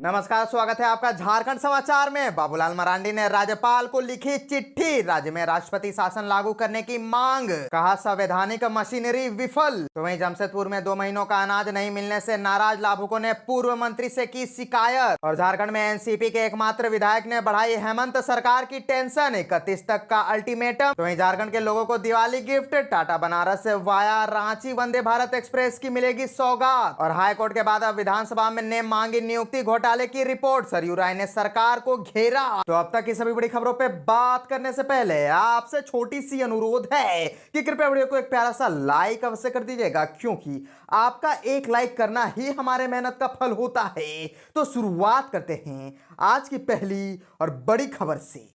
नमस्कार, स्वागत है आपका झारखंड समाचार में। बाबूलाल मरांडी ने राज्यपाल को लिखी चिट्ठी, राज्य में राष्ट्रपति शासन लागू करने की मांग, कहा संवैधानिक मशीनरी विफल। तो वहीं जमशेदपुर में 2 महीनों का अनाज नहीं मिलने से नाराज लाभुकों ने पूर्व मंत्री से की शिकायत। और झारखंड में एनसीपी के एकमात्र विधायक ने बढ़ाई हेमंत सरकार की टेंशन, 31 तक का अल्टीमेटम। तो वहीं झारखंड के लोगों को दिवाली गिफ्ट, टाटा बनारस से वाया रांची वंदे भारत एक्सप्रेस की मिलेगी सौगात। और हाईकोर्ट के बाद अब विधानसभा में ने मांगी नियुक्ति घोटाले की रिपोर्ट, सरयू राय ने सरकार को घेरा। तो अब तक की सभी बड़ी खबरों पे बात करने से पहले आपसे छोटी सी अनुरोध है कि कृपया वीडियो को एक प्यारा सा लाइक अवश्य कर दीजिएगा, क्योंकि आपका एक लाइक करना ही हमारे मेहनत का फल होता है। तो शुरुआत करते हैं आज की पहली और बड़ी खबर से।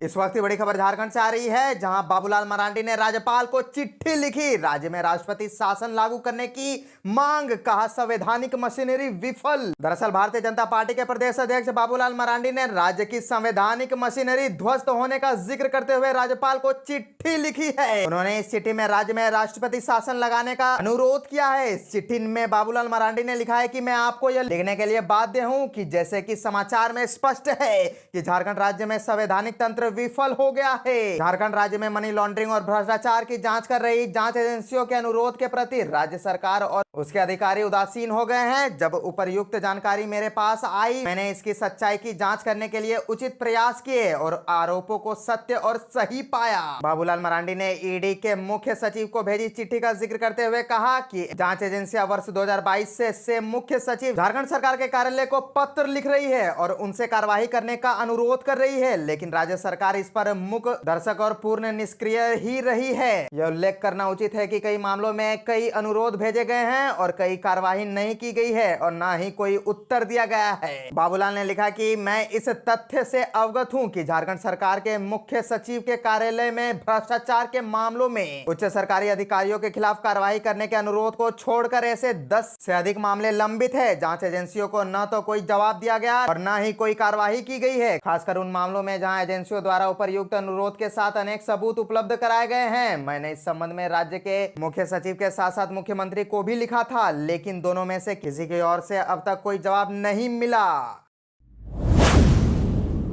इस वक्त की बड़ी खबर झारखंड से आ रही है, जहां बाबूलाल मरांडी ने राज्यपाल को चिट्ठी लिखी, राज्य में राष्ट्रपति शासन लागू करने की मांग, कहा संवैधानिक मशीनरी विफल। दरअसल भारतीय जनता पार्टी के प्रदेश अध्यक्ष बाबूलाल मरांडी ने राज्य की संवैधानिक मशीनरी ध्वस्त होने का जिक्र करते हुए राज्यपाल को चिट्ठी लिखी है। उन्होंने इस चिट्ठी में राज्य में राष्ट्रपति शासन लगाने का अनुरोध किया है। इस चिट्ठी में बाबूलाल मरांडी ने लिखा है कि मैं आपको यह लिखने के लिए बाध्य हूं कि जैसे कि समाचार में स्पष्ट है कि झारखंड राज्य में संवैधानिक तंत्र विफल हो गया है। झारखंड राज्य में मनी लॉन्ड्रिंग और भ्रष्टाचार की जांच कर रही जांच एजेंसियों के अनुरोध के प्रति राज्य सरकार और उसके अधिकारी उदासीन हो गए हैं। जब उपर्युक्त जानकारी मेरे पास आई, मैंने इसकी सच्चाई की जांच करने के लिए उचित प्रयास किए और आरोपों को सत्य और सही पाया। बाबूलाल मरांडी ने ईडी के मुख्य सचिव को भेजी चिट्ठी का जिक्र करते हुए कहा कि जांच एजेंसियां वर्ष 2022 से मुख्य सचिव झारखंड सरकार के कार्यालय को पत्र लिख रही है और उनसे कार्यवाही करने का अनुरोध कर रही है, लेकिन राज्य सरकार इस पर मूक दर्शक और पूर्ण निष्क्रिय ही रही है। यह उल्लेख करना उचित है कि कई मामलों में कई अनुरोध भेजे गए हैं और कई कार्यवाही नहीं की गई है और न ही कोई उत्तर दिया गया है। बाबूलाल ने लिखा कि मैं इस तथ्य से अवगत हूं कि झारखंड सरकार के मुख्य सचिव के कार्यालय में भ्रष्टाचार के मामलों में उच्च सरकारी अधिकारियों के खिलाफ कार्रवाई करने के अनुरोध को छोड़कर ऐसे 10 से अधिक मामले लंबित है। जांच एजेंसियों को न तो कोई जवाब दिया गया और न ही कोई कार्यवाही की गई है, खासकर उन मामलों में जहां एजेंसियों द्वारा उपर्युक्त अनुरोध के साथ अनेक सबूत उपलब्ध कराए गए हैं। मैंने इस संबंध में राज्य के मुख्य सचिव के साथ साथ मुख्यमंत्री को भी लिखा था, लेकिन दोनों में से किसी की ओर से अब तक कोई जवाब नहीं मिला।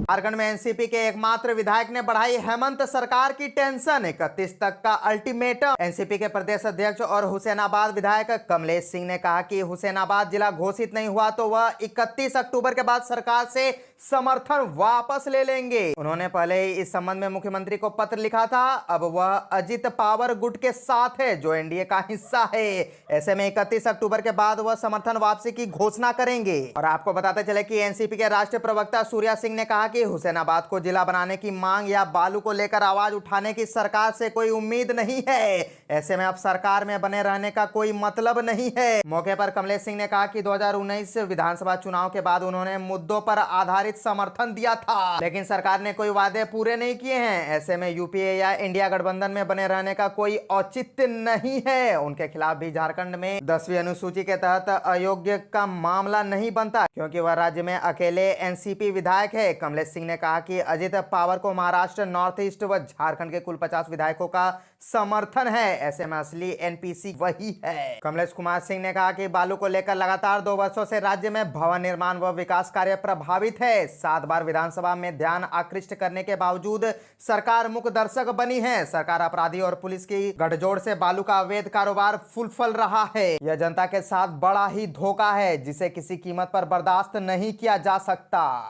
झारखंड में एनसीपी के एकमात्र विधायक ने बढ़ाई हेमंत सरकार की टेंशन, 31 तक का अल्टीमेटम। एनसीपी के प्रदेश अध्यक्ष और हुसैनाबाद विधायक कमलेश सिंह ने कहा कि हुसैनाबाद जिला घोषित नहीं हुआ तो वह 31 अक्टूबर के बाद सरकार से समर्थन वापस ले लेंगे। उन्होंने पहले ही इस संबंध में मुख्यमंत्री को पत्र लिखा था। अब वह अजित पावर गुट के साथ है, जो एनडीए का हिस्सा है। ऐसे में 31 अक्टूबर के बाद वह समर्थन वापसी की घोषणा करेंगे। और आपको बताते चले कि एनसीपी के राष्ट्रीय प्रवक्ता सूर्या सिंह ने कहा कि हुसैनाबाद को जिला बनाने की मांग या बालू को लेकर आवाज उठाने की सरकार से कोई उम्मीद नहीं है। ऐसे में अब सरकार में बने रहने का कोई मतलब नहीं है। मौके पर कमलेश सिंह ने कहा कि 2019 विधानसभा चुनाव के बाद उन्होंने मुद्दों पर आधारित समर्थन दिया था, लेकिन सरकार ने कोई वादे पूरे नहीं किए हैं। ऐसे में यूपीए या इंडिया गठबंधन में बने रहने का कोई औचित्य नहीं है। उनके खिलाफ भी झारखंड में 10वीं अनुसूची के तहत अयोग्य का मामला नहीं बनता, क्योंकि वह राज्य में अकेले एनसीपी विधायक है। कमलेश सिंह ने कहा कि अजित पावर को महाराष्ट्र, नॉर्थ ईस्ट व झारखंड के कुल 50 विधायकों का समर्थन है। ऐसे में असली एनपीसी वही है। कमलेश कुमार सिंह ने कहा कि बालू को लेकर लगातार 2 वर्षों से राज्य में भवन निर्माण व विकास कार्य प्रभावित है। 7 बार विधानसभा में ध्यान आकृष्ट करने के बावजूद सरकार मुख्य दर्शक बनी है। सरकार अपराधी और पुलिस की गठजोड़ से बालू का अवैध कारोबार फुलफल रहा है। यह जनता के साथ बड़ा ही धोखा है, जिसे किसी कीमत पर बर्दाश्त नहीं किया जा सकता।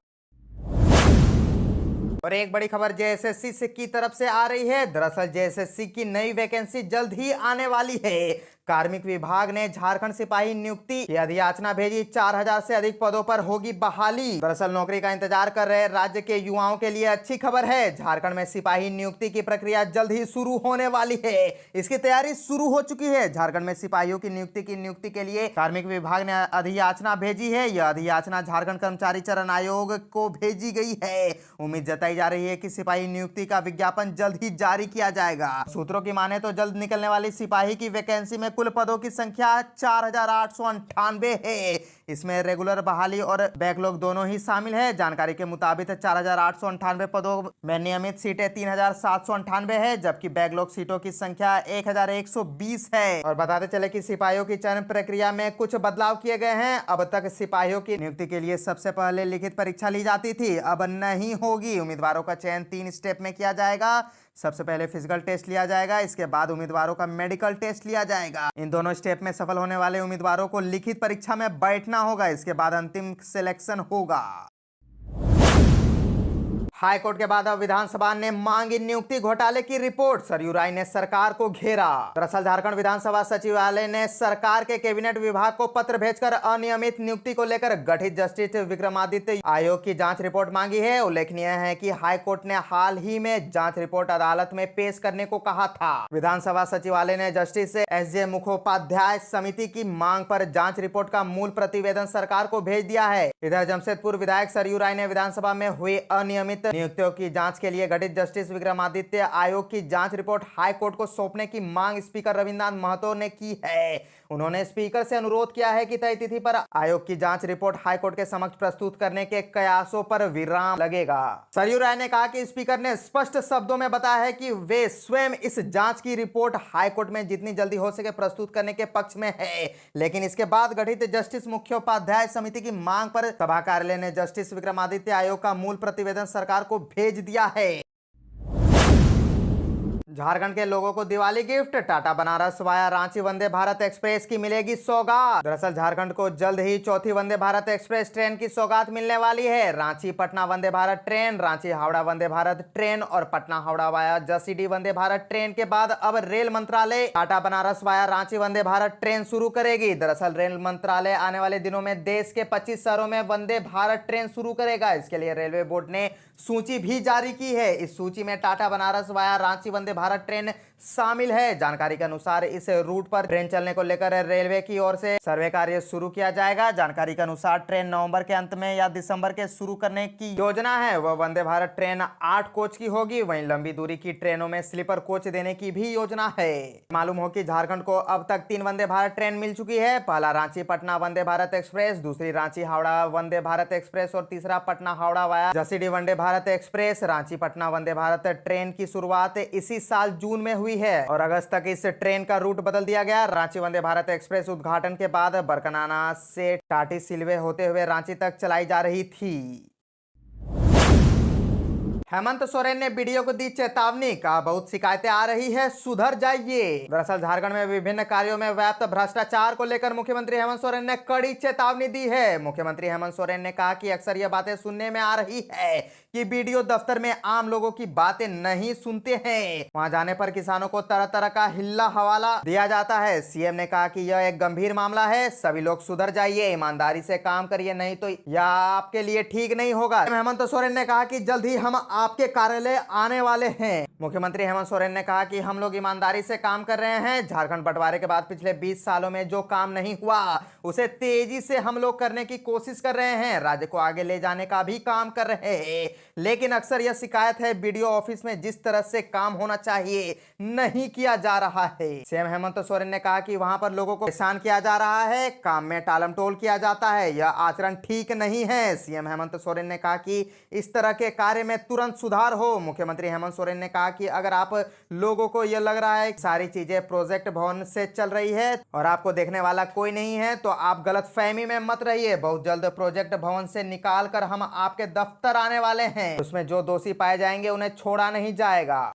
और एक बड़ी खबर जेएसएससी की तरफ से आ रही है। दरअसल जेएसएससी की नई वैकेंसी जल्द ही आने वाली है। कार्मिक विभाग ने झारखंड सिपाही नियुक्ति की अधियाचना भेजी, 4000 से अधिक पदों पर होगी बहाली। दरअसल नौकरी का इंतजार कर रहे राज्य के युवाओं के लिए अच्छी खबर है। झारखंड में सिपाही नियुक्ति की प्रक्रिया जल्द ही शुरू होने वाली है। इसकी तैयारी शुरू हो चुकी है। झारखंड में सिपाहियों की नियुक्ति के लिए कार्मिक विभाग ने अधियाचना भेजी है। यह अधियाचना झारखंड कर्मचारी चयन आयोग को भेजी गई है। उम्मीद जताई जा रही है कि सिपाही नियुक्ति का विज्ञापन जल्द ही जारी किया जाएगा। सूत्रों की माने तो जल्द निकलने वाली सिपाही की वैकेंसी में कुल पदों की संख्या 4,898 है। इसमें रेगुलर बहाली और बैकलॉग दोनों ही शामिल है। जानकारी के मुताबिक 4,898 पदों में नियमित सीटें 3,798 है, जबकि बैकलॉग सीटों की संख्या 1,120 है। और बताते चले कि सिपाहियों की चयन प्रक्रिया में कुछ बदलाव किए गए हैं। अब तक सिपाहियों की नियुक्ति के लिए सबसे पहले लिखित परीक्षा ली जाती थी, अब नहीं होगी। उम्मीदवारों का चयन 3 स्टेप में किया जाएगा। सबसे पहले फिजिकल टेस्ट लिया जाएगा, इसके बाद उम्मीदवारों का मेडिकल टेस्ट लिया जाएगा। इन दोनों स्टेप में सफल होने वाले उम्मीदवारों को लिखित परीक्षा में बैठना होगा, इसके बाद अंतिम सिलेक्शन होगा। हाईकोर्ट के बाद अब विधानसभा ने मांगी नियुक्ति घोटाले की रिपोर्ट। सरयू राय ने सरकार को घेरा। दरअसल झारखंड विधानसभा सचिवालय ने सरकार के कैबिनेट विभाग को पत्र भेजकर अनियमित नियुक्ति को लेकर गठित जस्टिस विक्रमादित्य आयोग की जांच रिपोर्ट मांगी है। उल्लेखनीय है कि हाईकोर्ट ने हाल ही में जांच रिपोर्ट अदालत में पेश करने को कहा था। विधानसभा सचिवालय ने जस्टिस एस.जे. मुखोपाध्याय समिति की मांग पर जांच रिपोर्ट का मूल प्रतिवेदन सरकार को भेज दिया है। इधर जमशेदपुर विधायक सरयू राय ने विधानसभा में हुई अनियमित नियुक्तियों की जांच के लिए गठित जस्टिस विक्रमादित्य आयोग की जांच रिपोर्ट हाई कोर्ट को सौंपने की मांग स्पीकर रविन्द्रनाथ महतो ने की है। उन्होंने स्पीकर से अनुरोध किया है कि तय तिथि पर आयोग की जांच रिपोर्ट हाई कोर्ट के समक्ष प्रस्तुत करने के कयासों पर विराम लगेगा। सरयू राय ने कहा कि स्पीकर ने स्पष्ट शब्दों में बताया है कि वे स्वयं इस जांच की रिपोर्ट हाई कोर्ट में जितनी जल्दी हो सके प्रस्तुत करने के पक्ष में है, लेकिन इसके बाद गठित जस्टिस मुखोपाध्याय समिति की मांग पर सभा कार्यालय ने जस्टिस विक्रमादित्य आयोग का मूल प्रतिवेदन सरकार को भेज दिया है। झारखंड के लोगों को Diwali gift, Tata Banaras via Ranchi Vande Bharat express की मिलेगी सौगात। दरअसल झारखंड को जल्द ही चौथी वंदे भारत एक्सप्रेस ट्रेन की सौगात मिलने वाली है। रांची पटना वंदे भारत ट्रेन, रांची हावड़ा वंदे भारत ट्रेन और पटना हावड़ा वाया जसीडी वंदे भारत ट्रेन के बाद अब रेल मंत्रालय टाटा बनारस वाया रांची वंदे भारत ट्रेन शुरू करेगी। दरअसल रेल मंत्रालय आने वाले दिनों में देश के 25 शहरों में वंदे भारत ट्रेन शुरू करेगा। इसके लिए रेलवे बोर्ड ने सूची भी जारी की है। इस सूची में टाटा बनारस वाया रांची वंदे भारत ट्रेन शामिल है। जानकारी के अनुसार इस रूट पर ट्रेन चलने को लेकर रेलवे की ओर से सर्वे कार्य शुरू किया जाएगा। जानकारी के अनुसार ट्रेन नवंबर के अंत में या दिसंबर के शुरू करने की योजना है। वह वंदे भारत ट्रेन 8 कोच की होगी। वहीं लंबी दूरी की ट्रेनों में स्लीपर कोच देने की भी योजना है। मालूम हो कि झारखंड को अब तक 3 वंदे भारत ट्रेन मिल चुकी है। पहला रांची पटना वंदे भारत एक्सप्रेस, दूसरी रांची हावड़ा वंदे भारत एक्सप्रेस और तीसरा Patna Howrah via Jasidih Vande Bharat express. Ranchi Patna Vande Bharat train की शुरुआत इसी साल जून में हुई है और अगस्त तक इस ट्रेन का रूट बदल दिया गया। रांची वंदे भारत एक्सप्रेस उद्घाटन के बाद बरकनाना से टाटी सिलवे होते हुए रांची तक चलाई जा रही थी। हेमंत सोरेन ने वीडियो को दी चेतावनी, कहा बहुत शिकायतें आ रही है, सुधर जाइए। दरअसल झारखंड में विभिन्न कार्यों में व्याप्त भ्रष्टाचार को लेकर मुख्यमंत्री हेमंत सोरेन ने कड़ी चेतावनी दी है। मुख्यमंत्री हेमंत सोरेन ने कहा कि अक्सर यह बातें सुनने में आ रही है कि वीडियो दफ्तर में आम लोगों की बातें नहीं सुनते हैं, वहां जाने पर किसानों को तरह तरह का हिल्ला हवाला दिया जाता है। सीएम ने कहा कि यह एक गंभीर मामला है, सभी लोग सुधर जाइए, ईमानदारी से काम करिए, नहीं तो यह आपके लिए ठीक नहीं होगा। हेमंत सोरेन ने कहा कि जल्द ही हम आपके कार्यालय आने वाले हैं। मुख्यमंत्री हेमंत सोरेन ने कहा कि हम लोग ईमानदारी से काम कर रहे हैं। झारखंड बंटवारे के बाद पिछले 20 सालों में जो काम नहीं हुआ उसे तेजी से हम लोग करने की कोशिश कर रहे हैं। राज्य को आगे ले जाने का भी काम कर रहे हैं, लेकिन अक्सर यह शिकायत है वीडियो ऑफिस में जिस तरह से काम होना चाहिए नहीं किया जा रहा है। सीएम हेमंत सोरेन ने कहा कि वहां पर लोगों को परेशान किया जा रहा है, काम में टालमटोल किया जाता है, यह आचरण ठीक नहीं है। सीएम हेमंत सोरेन ने कहा कि इस तरह के कार्य में तुरंत सुधार हो। मुख्यमंत्री हेमंत सोरेन ने कहा कि अगर आप लोगों को यह लग रहा है कि सारी चीजें प्रोजेक्ट भवन से चल रही है और आपको देखने वाला कोई नहीं है तो आप गलतफहमी में मत रहिए। बहुत जल्द प्रोजेक्ट भवन से निकाल कर हम आपके दफ्तर आने वाले हैं। उसमें जो दोषी पाए जाएंगे उन्हें छोड़ा नहीं जाएगा।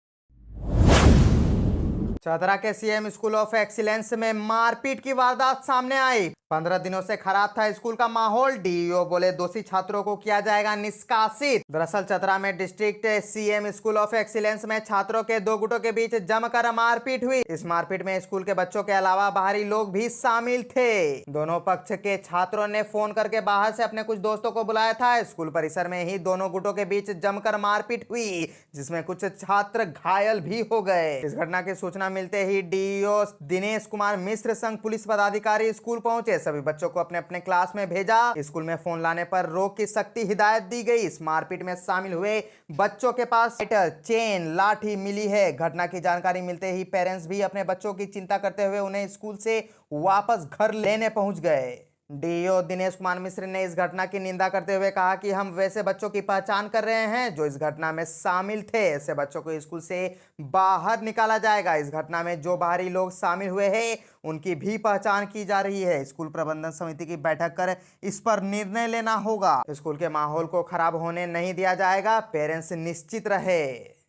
चतरा के सीएम स्कूल ऑफ एक्सीलेंस में मारपीट की वारदात सामने आई। 15 दिनों से खराब था स्कूल का माहौल। डीईओ बोले दोषी छात्रों को किया जाएगा निष्कासित। दरअसल चतरा में district CM school of excellence में छात्रों के 2 गुटों के बीच जमकर मारपीट हुई। इस मारपीट में स्कूल के बच्चों के अलावा बाहरी लोग भी शामिल थे। दोनों पक्ष के छात्रों ने फोन करके बाहर से अपने कुछ दोस्तों को बुलाया था। स्कूल परिसर में ही दोनों गुटों के बीच जमकर मारपीट हुई, जिसमें कुछ छात्र घायल भी हो गए। इस घटना की सूचना मिलते ही डीईओ दिनेश कुमार मिश्र संग पुलिस पदाधिकारी स्कूल पहुंचे। सभी बच्चों को अपने अपने क्लास में भेजा। स्कूल में फोन लाने पर रोक की सख्त हिदायत दी गई। इस मारपीट में शामिल हुए बच्चों के पास चेन, लाठी मिली है। घटना की जानकारी मिलते ही पेरेंट्स भी अपने बच्चों की चिंता करते हुए उन्हें स्कूल से वापस घर लेने पहुंच गए। डीओ दिनेश कुमार मिश्र ने इस घटना की निंदा करते हुए कहा कि हम वैसे बच्चों की पहचान कर रहे हैं जो इस घटना में शामिल थे। ऐसे बच्चों को स्कूल से बाहर निकाला जाएगा। इस घटना में जो बाहरी लोग शामिल हुए हैं उनकी भी पहचान की जा रही है। स्कूल प्रबंधन समिति की बैठक कर इस पर निर्णय लेना होगा। स्कूल के माहौल को खराब होने नहीं दिया जाएगा। पेरेंट्स निश्चित रहे।